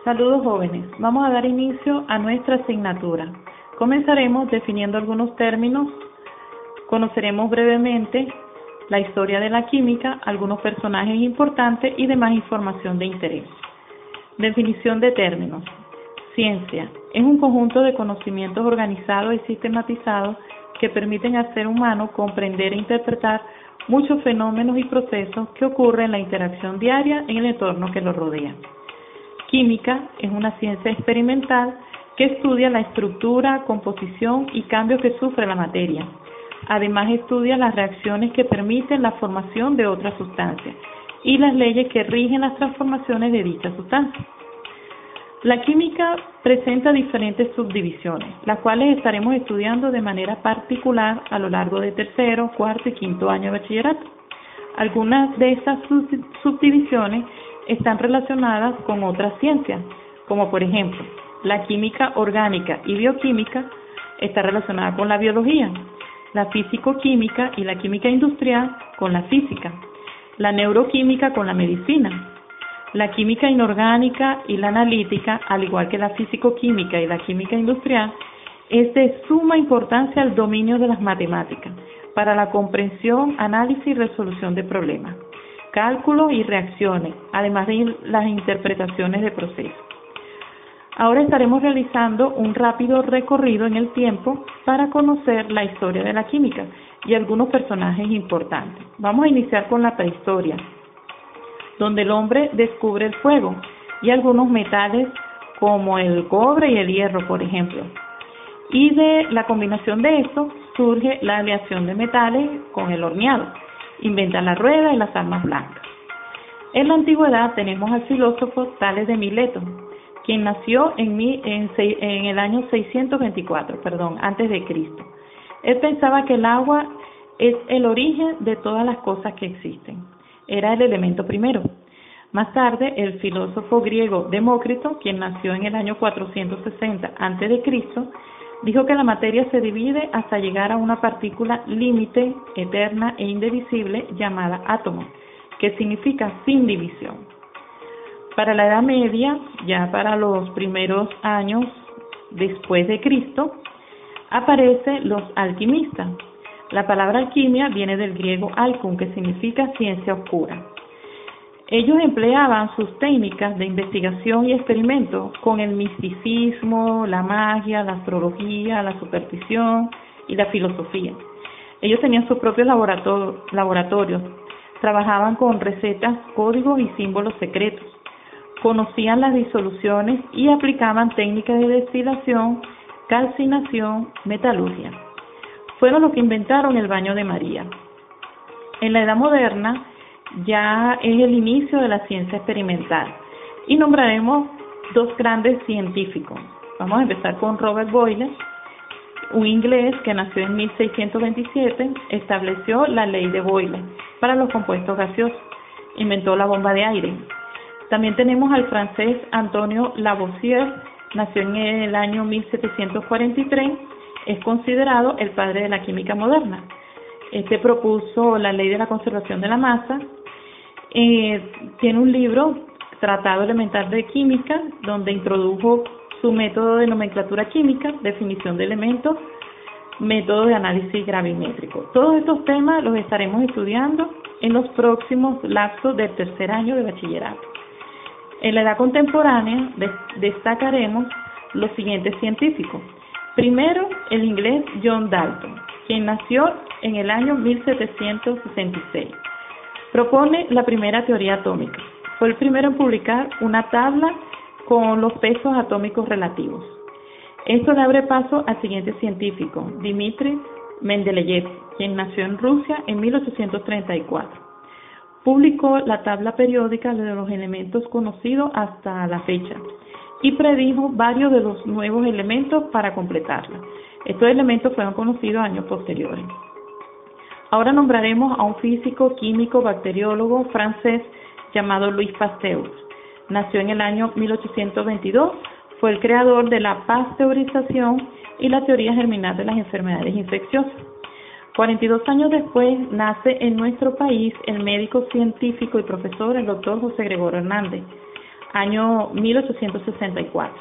Saludos jóvenes, vamos a dar inicio a nuestra asignatura. Comenzaremos definiendo algunos términos, conoceremos brevemente la historia de la química, algunos personajes importantes y demás información de interés. Definición de términos. Ciencia es un conjunto de conocimientos organizados y sistematizados que permiten al ser humano comprender e interpretar muchos fenómenos y procesos que ocurren en la interacción diaria en el entorno que lo rodea. Química es una ciencia experimental que estudia la estructura, composición y cambios que sufre la materia. Además, estudia las reacciones que permiten la formación de otras sustancias y las leyes que rigen las transformaciones de dichas sustancias. La química presenta diferentes subdivisiones, las cuales estaremos estudiando de manera particular a lo largo de tercero, cuarto y quinto año de bachillerato. Algunas de estas subdivisiones están relacionadas con otras ciencias, como por ejemplo, la química orgánica y bioquímica está relacionada con la biología, la físico-química y la química industrial con la física, la neuroquímica con la medicina, la química inorgánica y la analítica, al igual que la físico-química y la química industrial, es de suma importancia el dominio de las matemáticas para la comprensión, análisis y resolución de problemas, cálculos y reacciones, además de las interpretaciones de procesos. Ahora estaremos realizando un rápido recorrido en el tiempo para conocer la historia de la química y algunos personajes importantes. Vamos a iniciar con la prehistoria, donde el hombre descubre el fuego y algunos metales como el cobre y el hierro, por ejemplo. Y de la combinación de esto surge la aleación de metales con el horneado. Inventan la rueda y las armas blancas. En la antigüedad tenemos al filósofo Tales de Mileto, quien nació en el año 624, antes de Cristo. Él pensaba que el agua es el origen de todas las cosas que existen. Era el elemento primero. Más tarde, el filósofo griego Demócrito, quien nació en el año 460 antes de Cristo, dijo que la materia se divide hasta llegar a una partícula límite, eterna e indivisible llamada átomo, que significa sin división. Para la Edad Media, ya para los primeros años después de Cristo, aparecen los alquimistas. La palabra alquimia viene del griego alcum, que significa ciencia oscura. Ellos empleaban sus técnicas de investigación y experimento con el misticismo, la magia, la astrología, la superstición y la filosofía. Ellos tenían sus propios laboratorios, trabajaban con recetas, códigos y símbolos secretos, conocían las disoluciones y aplicaban técnicas de destilación, calcinación, metalurgia. Fueron los que inventaron el baño de María. En la Edad Moderna ya es el inicio de la ciencia experimental y nombraremos dos grandes científicos. Vamos a empezar con Robert Boyle, un inglés que nació en 1627, estableció la ley de Boyle para los compuestos gaseosos, inventó la bomba de aire. También tenemos al francés Antonio Lavoisier, nació en el año 1743, es considerado el padre de la química moderna. Este propuso la ley de la conservación de la masa. Tiene un libro, Tratado Elemental de Química, donde introdujo su método de nomenclatura química, definición de elementos, método de análisis gravimétrico. Todos estos temas los estaremos estudiando en los próximos lapsos del tercer año de bachillerato. En la edad contemporánea destacaremos los siguientes científicos. Primero, el inglés John Dalton, quien nació en el año 1766. Propone la primera teoría atómica. Fue el primero en publicar una tabla con los pesos atómicos relativos. Esto le abre paso al siguiente científico, Dmitri Mendeleev, quien nació en Rusia en 1834. Publicó la tabla periódica de los elementos conocidos hasta la fecha y predijo varios de los nuevos elementos para completarla. Estos elementos fueron conocidos años posteriores. Ahora nombraremos a un físico, químico, bacteriólogo francés llamado Louis Pasteur. Nació en el año 1822, fue el creador de la pasteurización y la teoría germinal de las enfermedades infecciosas. 42 años después nace en nuestro país el médico científico y profesor, el doctor José Gregorio Hernández. año 1864.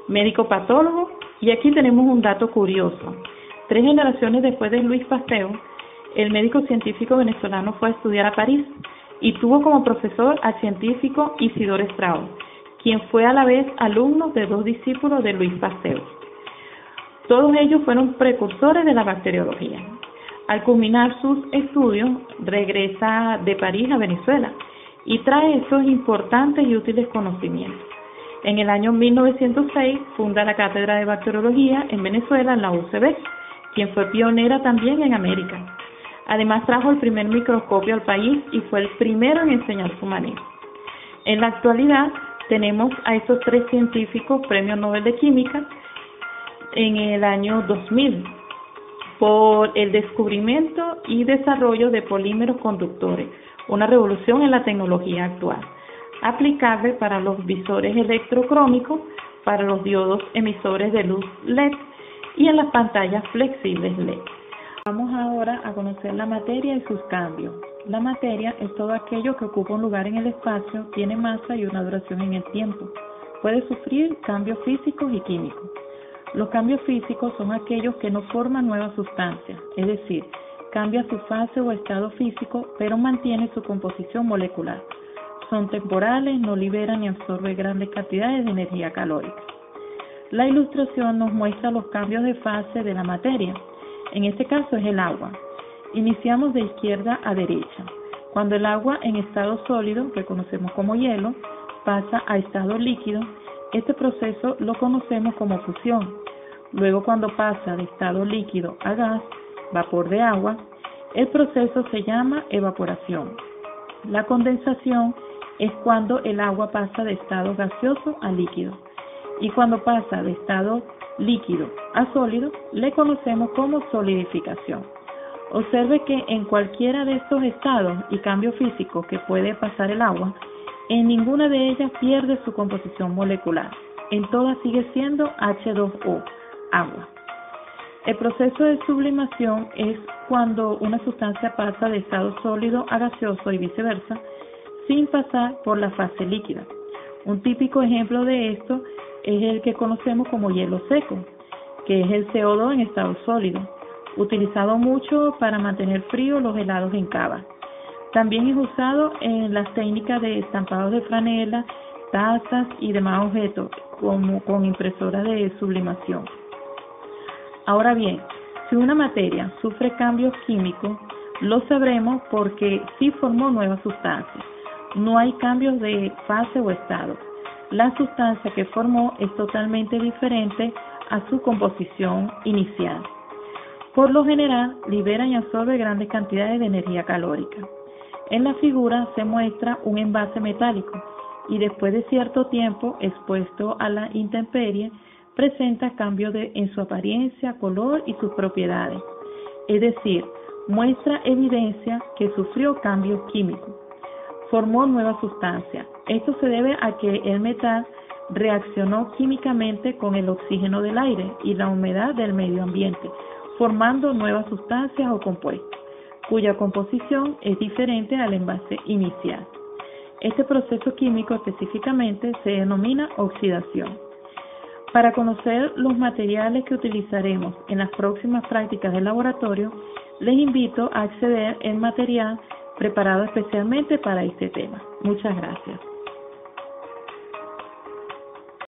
Médico patólogo, y aquí tenemos un dato curioso. 3 generaciones después de Luis Pasteur, el médico científico venezolano fue a estudiar a París y tuvo como profesor al científico Isidore Straub, quien fue a la vez alumno de 2 discípulos de Luis Pasteur. Todos ellos fueron precursores de la bacteriología. Al culminar sus estudios, regresa de París a Venezuela y trae estos importantes y útiles conocimientos. En el año 1906 funda la Cátedra de Bacteriología en Venezuela, en la UCB, quien fue pionera también en América. Además trajo el primer microscopio al país y fue el primero en enseñar su manejo. En la actualidad tenemos a estos 3 científicos premios Nobel de Química en el año 2000 por el descubrimiento y desarrollo de polímeros conductores, una revolución en la tecnología actual, aplicable para los visores electrocrómicos, para los diodos emisores de luz LED y en las pantallas flexibles LED. Vamos ahora a conocer la materia y sus cambios. La materia es todo aquello que ocupa un lugar en el espacio, tiene masa y una duración en el tiempo. Puede sufrir cambios físicos y químicos. Los cambios físicos son aquellos que no forman nuevas sustancias, es decir, cambia su fase o estado físico, pero mantiene su composición molecular. Son temporales, no liberan ni absorben grandes cantidades de energía calórica. La ilustración nos muestra los cambios de fase de la materia. En este caso es el agua. Iniciamos de izquierda a derecha. Cuando el agua en estado sólido, que conocemos como hielo, pasa a estado líquido, este proceso lo conocemos como fusión. Luego, cuando pasa de estado líquido a gas, vapor de agua, el proceso se llama evaporación. La condensación es cuando el agua pasa de estado gaseoso a líquido. Y cuando pasa de estado líquido a sólido, le conocemos como solidificación. Observe que en cualquiera de estos estados y cambios físicos que puede pasar el agua, en ninguna de ellas pierde su composición molecular. En todas sigue siendo H2O, agua. El proceso de sublimación es cuando una sustancia pasa de estado sólido a gaseoso y viceversa, sin pasar por la fase líquida. Un típico ejemplo de esto es el que conocemos como hielo seco, que es el CO2 en estado sólido, utilizado mucho para mantener frío los helados en cava. También es usado en las técnicas de estampados de franela, tazas y demás objetos, como con impresoras de sublimación. Ahora bien, si una materia sufre cambios químicos, lo sabremos porque sí formó nuevas sustancias. No hay cambios de fase o estado. La sustancia que formó es totalmente diferente a su composición inicial. Por lo general, libera y absorbe grandes cantidades de energía calórica. En la figura se muestra un envase metálico y después de cierto tiempo expuesto a la intemperie, presenta cambios en su apariencia, color y sus propiedades. Es decir, muestra evidencia que sufrió cambios químicos. Formó nuevas sustancias. Esto se debe a que el metal reaccionó químicamente con el oxígeno del aire y la humedad del medio ambiente, formando nuevas sustancias o compuestos, cuya composición es diferente al envase inicial. Este proceso químico específicamente se denomina oxidación. Para conocer los materiales que utilizaremos en las próximas prácticas de laboratorio, les invito a acceder al material preparado especialmente para este tema. Muchas gracias.